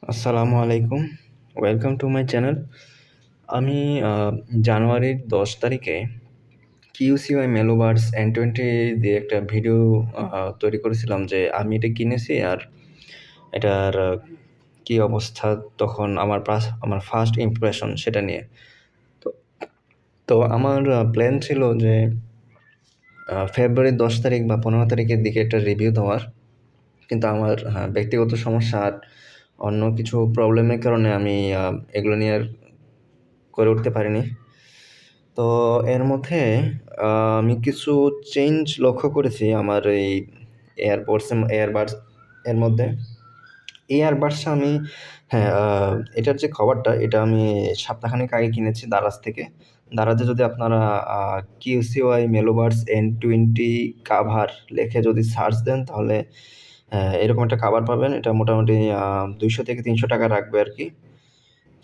আসসালামু আলাইকুম। Welcome to my channel. আমি জানুয়ারির ১০ তারিখে কিউসিওয়াই মেলোবার্স N20 দিয়ে একটা ভিডিও তৈরি করেছিলাম যে আমি এটা কিনেছি আর এটার কী অবস্থা তখন আমার ফার্স্ট ইমপ্রেশন সেটা নিয়ে। তো তো আমার প্ল্যান ছিল যে ফেব্রুয়ারির ১০ তারিখ বা ১৫ তারিখের দিকে একটা রিভিউ দেওয়ার। কিন্তু আমার ব্যক্তিগত সমস্যা আর অন্য কিছু প্রবলেমের কারণে আমি এগুলো নিয়ে আর করে উঠতে পারিনি। তো এর মধ্যে আমি কিছু চেঞ্জ লক্ষ্য করেছি আমার এই এয়ারবাডস এর মধ্যে। এই এয়ারবাডসটা আমি হ্যাঁ, এটার যে কভারটা এটা আমি সপ্তাহখানেক আগে কিনেছি দারাজ থেকে। দারাজে যদি আপনারা কিউসিওয়াই মেলোবাডস N20 কাভার লিখে যদি সার্চ দেন তাহলে এরকম একটা কাভার পাবেন। এটা মোটামুটি ৳২০০ থেকে ৳৩০০ রাখবে আরকি।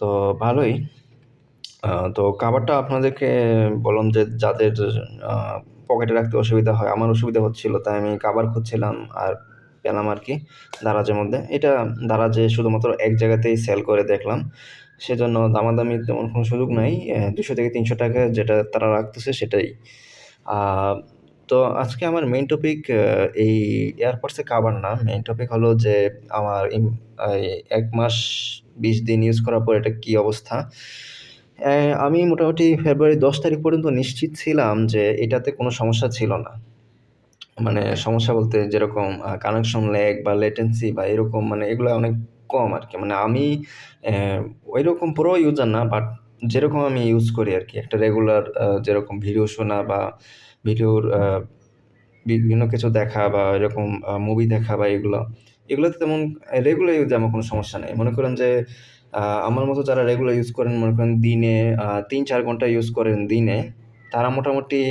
তো ভালোই। তো কাভারটা আপনাদেরকে বললাম যে যাদের আ পকেটে রাখতে অসুবিধা হয়, আমার অসুবিধা হচ্ছিল তাই আমি কাভার খুঁজছিলাম আর পেলাম আরকি দারাজের মধ্যে। এটা দারাজে শুধুমাত্র এক জায়গাতেই সেল করে দেখলাম। সেজন্য দামাদামির তেমন কোনো সুযোগ নাই। ৳২০০ থেকে ৳৩০০ যেটা তারা রাখতেছে সেটাই। আ তো আজকে আমার মেইন টপিক এই এয়ারপডসের কাভার না। মেইন টপিক হলো যে আমার এই ১ মাস ২০ দিন ইউজ করার পর এটা কি অবস্থা। আমি মোটামুটি ফেব্রুয়ারি ১০ তারিখ পর্যন্ত নিশ্চিত ছিলাম যে এটাতে কোনো সমস্যা ছিল না। মানে সমস্যা বলতে যেরকম কানেকশন ল্যাগ বা লেটেন্সি বা এরকম মানে এগুলা অনেক কম আরকি। মানে আমি ঐরকম প্রো ইউজার না বাট যেরকম আমি ইউজ করি আরকি। একটা রেগুলার যেরকম ভিডিও শোনা বা ভিডিওর বিভিন্ন কিছু দেখা বা এরকম মুভি দেখা বা এগুলোতে তেমন রেগুলার ইউজে আমার কোনো সমস্যা নেই। মনে করেন যে আ আমার মতো যারা রেগুলার ইউজ করেন, মনে করেন দিনে ৩-৪ ঘন্টা ইউজ করেন দিনে, তারা মোটামুটি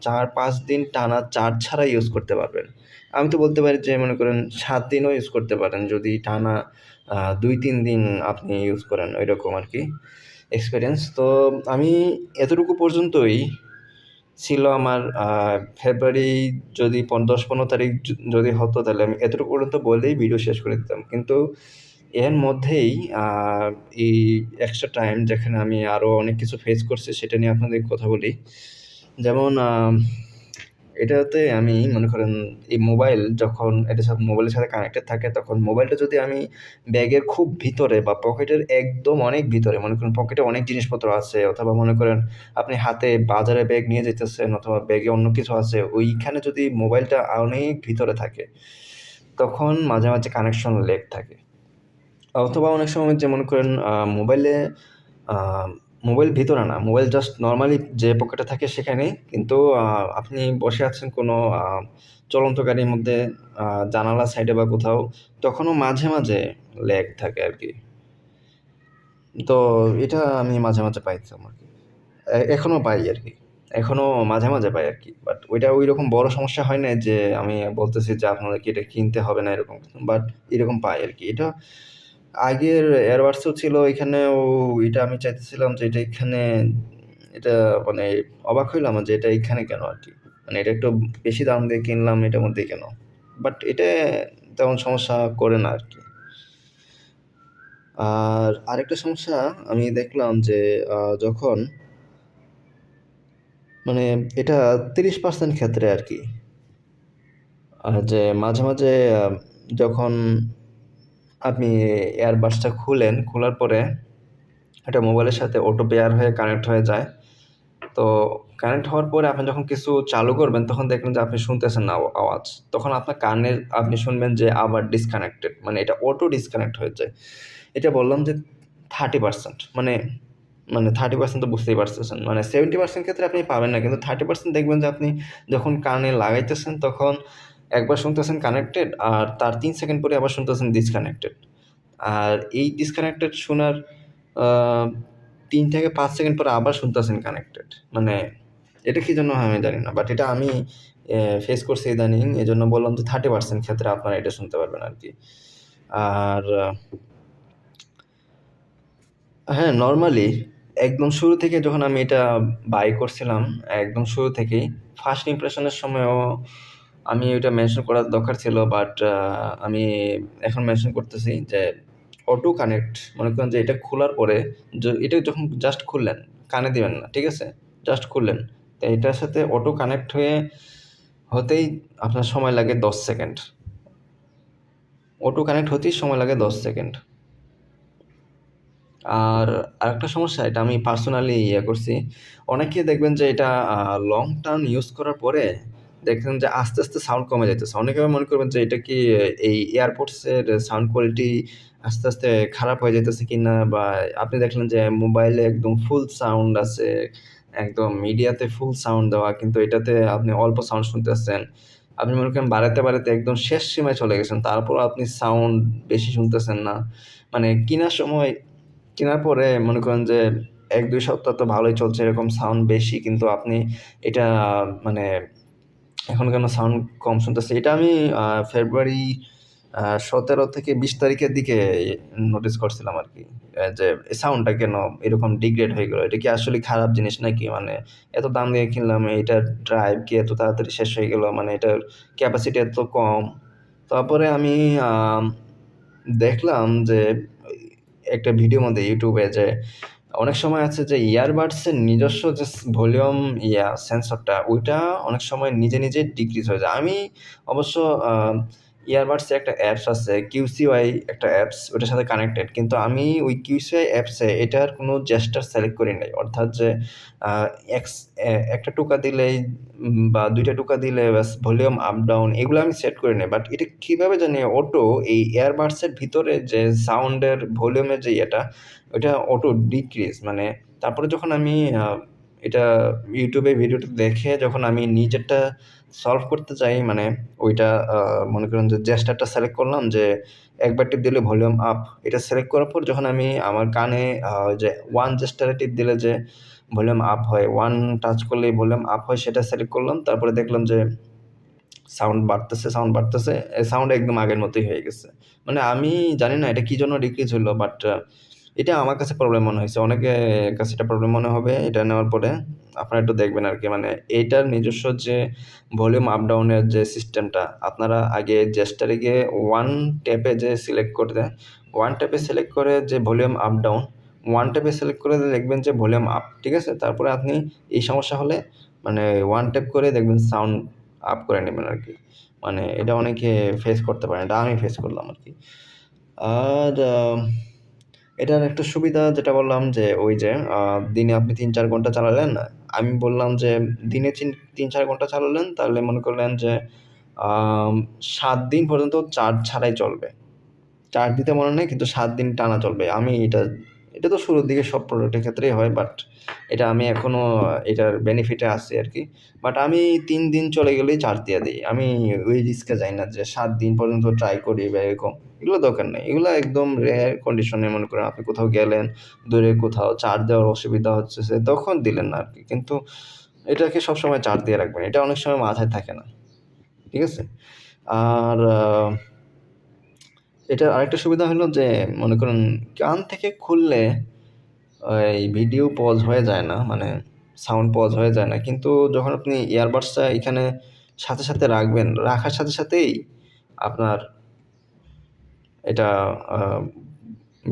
৪-৫ দিন টানা চার্জ ছাড়া ইউজ করতে পারবেন। আমি তো বলতে পারি যে মনে করেন ৭ দিনও ইউজ করতে পারেন যদি টানা ২-৩ দিন আপনি ইউজ করেন ঐরকম আরকি এক্সপেরিয়েন্স। তো আমি এতটুকু পর্যন্তই ছিল আমার ফেব্রুয়ারি যদি ১০-১৫ তারিখ যদি হতো তাহলে আমি এতটুকু পর্যন্ত বলেই ভিডিও শেষ করে দিতাম। কিন্তু এর মধ্যেই আ এই এক্সট্রা টাইম যেখানে আমি আরো অনেক কিছু ফেস করছি সেটা নিয়ে আপনাদের কথা বলি। যেমন এটাতে আমি মনে করেন এই মোবাইল যখন মোবাইলের সাথে কানেক্টেড থাকে তখন মোবাইলটা যদি আমি ব্যাগের খুব ভিতরে বা পকেটের একদম অনেক ভিতরে মনে করেন পকেটে অনেক জিনিসপত্র আছে অথবা মনে করেন আপনি হাতে বাজারে ব্যাগ নিয়ে যাইতেছেন অথবা ব্যাগে অন্য কিছু আছে ওইখানে যদি মোবাইলটা অনেক ভিতরে থাকে তখন মাঝে কানেকশন ল্যাগ থাকে। অথবা অনেক সময় যে মনে করেন আ মোবাইল ভিতরে না, মোবাইল জাস্ট নরমালি যে পকেটে থাকে সেখানেই। কিন্তু আপনি বসে আছেন কোনো চলন্ত গাড়ির মধ্যে আ জানালার সাইডে বা কোথাও, তখনও মাঝে ল্যাগ থাকে আরকি। তো এটা আমি মাঝে পাইতাম আরকি। এখনো পাই আরকি। এখনো মাঝে পাই আরকি। বাট ওইটা ঐরকম বড় সমস্যা হয় নাই যে আমি বলতেছি যে আপনাদেরকে এটা কিনতে হবে না এরকম কিছু। বাট এরকম পাই আরকি। এটা আগের এয়ারবাডসও ছিল এখানেও এটা আমি চাইতেছিলাম যে এটা এখানে এটা মানে অবাক হইলাম যে এটা এখানে কেন আরকি। মানে এটা একটু বেশি দাম দিয়ে কিনলাম এটার মধ্যেই কেন? বাট এটা তেমন সমস্যা করে না আরকি। আর আরেকটা সমস্যা আমি দেখলাম যে যখন মানে এটা ৩০% ক্ষেত্রে আরকি। যে মাঝে আ যখন আপনি এয়ারবাডসটা খোলার পরে এটা মোবাইলের সাথে অটো পেয়ার হয়ে কানেক্ট হয়ে যায়। তো কানেক্ট হওয়ার পরে আপনি যখন কিছু চালু করবেন তখন দেখবেন যে আপনি শুনতেছেন না আওয়াজ। তখন আপনার কানে আপনি শুনবেন যে আবার ডিসকানেক্টেড মানে এটা অটো ডিসকানেক্ট হয়ে যায়। এটা বললাম যে 30% মানে 30% তো বুঝতেই পারতেছেন। মানে 70% ক্ষেত্রে আপনি পাবেন না। কিন্তু 30% দেখবেন যে আপনি যখন কানে লাগাইতেছেন তখন একবার শুনতেছেন কানেক্টেড আর তার ৩ সেকেন্ড পরে আবার শুনতেছেন ডিসকানেক্টেড। আর এই ডিসকানেক্টেড শোনার আ ৩ থেকে ৫ সেকেন্ড পরে আবার শুনতেছেন কানেক্টেড। মানে এটা কি জন্য হয় আমি জানি না। বাট এটা আমি ফেস করছি ইদানিং। এজন্য বললাম যে 30% ক্ষেত্রে আপনারা এটা শুনতে পারবেন আরকি। আর হ্যাঁ, নরমালি একদম শুরু থেকে যখন আমি এটা বাই করছিলাম, একদম শুরু থেকেই ফার্স্ট ইমপ্রেশন এর সময়ও আমি ওইটা মেনশন করার দরকার ছিল। বাট আমি এখন মেনশন করতেছি যে অটো কানেক্ট, মনে করেন যে এটা খোলার পরে এটা যখন জাস্ট খুললেন, কানে দিবেন না, ঠিক আছে, জাস্ট খুললেন, তো এটার সাথে অটো কানেক্ট হতেই আপনার সময় লাগে 10 সেকেন্ড। অটো কানেক্ট হতেই সময় লাগে 10 সেকেন্ড। আর আরেকটা সমস্যা, এটা আমি পার্সোনালি করছি, অনেকে দেখবেন যে এটা লং টার্ম ইউজ করার পরে দেখবেন যে আস্তে আস্তে সাউন্ড কমে যাইতেছে। অনেকে মনে করবেন যে এটা কি এই এয়ারপোডসের সাউন্ড কোয়ালিটি আস্তে আস্তে খারাপ হয়ে যাইতেছে কিনা, বা আপনি দেখলেন যে মোবাইলে একদম ফুল সাউন্ড আছে, একদম মিডিয়াতে ফুল সাউন্ড দেওয়া, কিন্তু এটাতে আপনি অল্প সাউন্ড শুনতেছেন। আপনি মনে করেন বাড়াতে বাড়াতে একদম শেষ সীমায় চলে গেছেন, তারপরও আপনি সাউন্ড বেশি শুনতেছেন না। মানে কেনার পরে মনে করেন যে ১-২ সপ্তাহ তো ভালোই চলছে, এরকম সাউন্ড বেশি, কিন্তু আপনি এটা মানে এখন কেন সাউন্ড কম শুনতেছে? এটা আমি ফেব্রুয়ারি ১৭ থেকে ২০ তারিখের দিকে নোটিস করছিলাম আরকি। যে সাউন্ডটা কেন এরকম ডিগ্রেড হয়ে গেল? এটা কি আসলেই খারাপ জিনিস নাকি? মানে এত দাম দিয়ে কিনলাম, এটার ড্রাইভ কি এত তাড়াতাড়ি শেষ হয়ে গেল? মানে এটার ক্যাপাসিটি এত কম। তারপরে আমি আম দেখলাম যে একটা ভিডিওর মধ্যে ইউটিউবে যে অনেক সময় আছে যে ইয়ারবাডসের নিজস্ব যে ভলিউম সেন্সরটা, ওইটা অনেক সময় নিজে নিজে ডিক্রিজ হয়ে যায়। আমি অবশ্য ইয়ারবাডসে একটা অ্যাপস আছে, কিউসিওয়াই একটা অ্যাপস, ওটার সাথে কানেক্টেড, কিন্তু আমি ওই কিউসিওয়াই অ্যাপসে এটার কোনো জেস্টার সিলেক্ট করি নাই। অর্থাৎ যে এক্স একটা টোকা দিলেই বা ২টা টোকা দিলে ব্যাস ভলিউম আপ ডাউন এগুলো আমি সেট করি নাই। বাট এটা কীভাবে জানি অটো এই এয়ারবাডসের ভিতরে যে সাউন্ডের ভলিউমের যে ওইটা অটো ডিক্রিজ, মানে তারপরে যখন আমি এটা ইউটিউবে ভিডিওটা দেখে যখন আমি নিজেরটা সলভ করতে চাই, মানে ওইটা মনে করেন যে জেস্টারটা সিলেক্ট করলাম যে একবার টিপ দিলে ভলিউম আপ, এটা সিলেক্ট করার পর যখন আমি আমার কানে যে ওয়ান জেস্টারে টিপ দিলে যে ভলিউম আপ হয়, ওয়ান টাচ করলেই ভলিউম আপ হয়, সেটা সিলেক্ট করলাম। তারপরে দেখলাম যে সাউন্ড বাড়তেছে। সাউন্ড একদম আগের মতোই হয়ে গেছে। মানে আমি জানি না এটা কি জন্য ডিক্রিজ হইলো, বাট এটা আমার কাছে প্রবলেম মনে হইছে। অনেকের কাছে এটা প্রবলেম মনে হবে। এটা নেওয়ার পরে আপনারা একটু দেখবেন আরকি। মানে এইটার নিজস্ব যে ভলিউম আপ ডাউন এর যে সিস্টেমটা, আপনারা আগে জেস্টারে গিয়ে ওয়ান ট্যাপে যে সিলেক্ট করতে, ওয়ান ট্যাপে সিলেক্ট করে যে ভলিউম আপ ডাউন, ওয়ান ট্যাপে সিলেক্ট করে দেখবেন যে ভলিউম আপ, ঠিক আছে? তারপরে আপনি এই সমস্যা হলে মানে ওয়ান ট্যাপ করে দেখবেন সাউন্ড আপ করে নেবেন আরকি। মানে এটা অনেকে ফেস করতে পারেন। এটা আমি ফেস করলাম আরকি। আর এটার একটা সুবিধা যেটা বললাম যে ওই যে দিনে আপনি ৩-৪ ঘন্টা চালালেন। আমি বললাম যে দিনে ৩-৪ ঘন্টা চালালেন, তাহলে মনে করলেন যে আম ৭ দিন পর্যন্ত চার্জ ছাড়াই চলবে। চার্জ দিতে মনে নেই, কিন্তু ৭ দিন টানা চলবে। এটা তো শুরুর দিকে সব প্রোডাক্টের ক্ষেত্রেই হয়, বাট এটা আমি এখনো এটার বেনিফিটে আছি আরকি। বাট আমি ৩ দিন চলে গেলেই চার্জ দিয়ে দেই। আমি ওই রিস্কে যাই না যে ৭ দিন পর্যন্ত ট্রাই করি বা এরকম। এগুলো দরকার নেই। এগুলা একদম রেয়ার কন্ডিশনে মনে করেন আপনি কোথাও গেলেন, দূরে কোথাও চার্জ দেওয়ার অসুবিধা হচ্ছেছে, তখন দিলেন না আরকি। কিন্তু এটাকে সবসময় চার্জ দিয়ে রাখবেন। এটা অনেক সময় মাথায় থাকে না। ঠিক আছে? আর এটার আরেকটা সুবিধা হলো যে মনে করেন কান থেকে খুললে ওই ভিডিও পজ হয়ে যায় না, মানে সাউন্ড পজ হয়ে যায় না। কিন্তু যখন আপনি ইয়ারবাডসটা এখানে সাথে সাথে রাখবেন, রাখার সাথে সাথেই আপনার এটা আ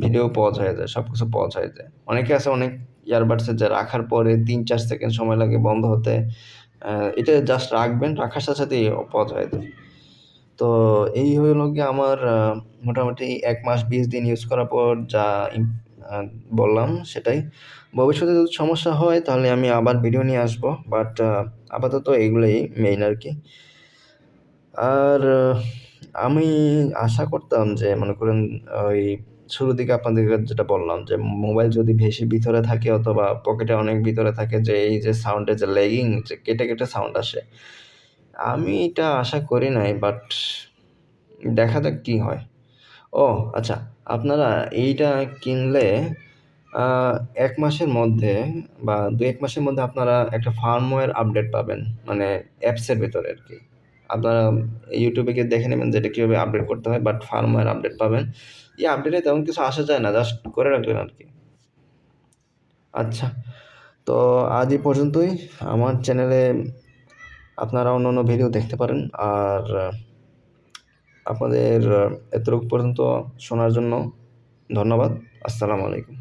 ভিডিও পজ হয়ে যায়, সবকিছু পজ হয়ে যায়। অনেকে আছে অনেক ইয়ারবাডসে যে রাখার পরে ৩-৪ সেকেন্ড সময় লাগে বন্ধ হতে। এটা জাস্ট রাখবেন, রাখার সাথে সাথেই পজ হয়ে যায়। তো এই হলো গিয়ে আমার মোটামুটি ১ মাস ২০ দিন ইউজ করার পর যা ইম আ বললাম সেটাই। ভবিষ্যতে যদি সমস্যা হয় তাহলে আমি আবার ভিডিও নিয়ে আসবো। বাট আপাতত এগুলোই মেইন আরকি। আর আমি আশা করতাম যে মনে করেন ওই শুরুর দিকে আপনাদেরকে যেটা বললাম যে মোবাইল যদি বেশি ভিতরে থাকে অথবা পকেটে অনেক ভিতরে থাকে, যে এই যে সাউন্ডের যে ল্যাগিং যে কেটে, কেটে সাউন্ড আসে। আমি এটা আশা করি নাই, বাট দেখা যাক কি হয়। ও আচ্ছা, আপনারা এইটা কিনলে আ ১ মাসের মধ্যে বা ২-১ মাসের মধ্যে আপনারা একটা ফার্মওয়্যার আপডেট পাবেন। মানে অ্যাপসের ভেতরে আরকি। আপনারা YouTube এ গিয়ে দেখে নেবেন যে এটা কিভাবে আপডেট করতে হয়, বাট ফার্মওয়্যার আপডেট পাবেন। এই আপডেটে তেমন কিছু আসা যায় না, জাস্ট করে রাখলেন আরকি। আচ্ছা, তো আজ এই পর্যন্তই। আমার চ্যানেলে আপনারা অন্যান্য ভিডিও দেখতে পারেন। আর আপনাদের এতটুকু পর্যন্ত শোনার জন্য ধন্যবাদ। আসসালামু আলাইকুম।